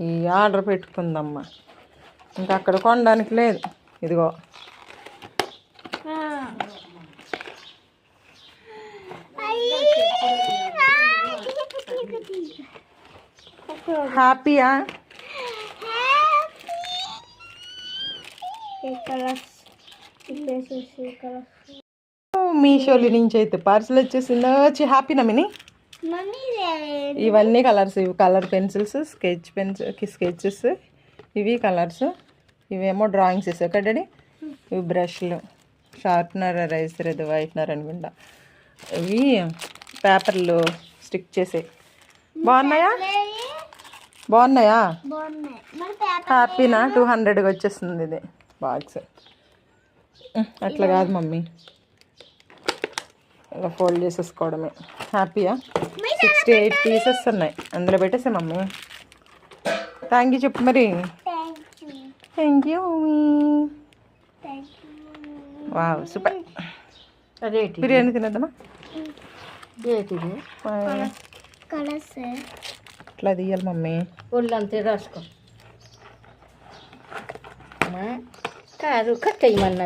ఈ ఆర్డర్ పెట్టుకుందమ్మా, ఇంకా అక్కడ కొనడానికి లేదు. ఇదిగో హ్యాపీయా? మీషోలో నుంచి అయితే పార్సల్ వచ్చేసింది. వచ్చి హ్యాపీనా మినీ? ఇవన్నీ కలర్స్, ఇవి కలర్ పెన్సిల్స్, స్కెచెస్, ఇవి కలర్స్, ఇవేమో డ్రాయింగ్స్ వేసావు కదా డాడీ. ఇవి బ్రష్లు, షార్ప్నర్, ఎరేజర్, ఇది వైట్నర్ అనుకుంటా. ఇవి పేపర్లు స్టిక్ చేసే. బాగున్నాయా? బాగున్నాయా? హ్యాపీనా? 200కి వచ్చేస్తుంది ఇది బాక్స్. అట్లా కాదు మమ్మీ, ఇలా ఫోల్డ్ చేసేసుకోవడమే. హ్యాపీయా? 68 పీసెస్ ఉన్నాయి, అందులో పెట్టేసా మమ్మీ. థ్యాంక్ యూ చెప్పు మరి. Thank you mummy. Wow super. Biryani తినేద్దామా? అట్లా తీయాలి మమ్మీ. ఒళ్ళంతే రాసుకో కాదు కట్ అయ్యమన్నా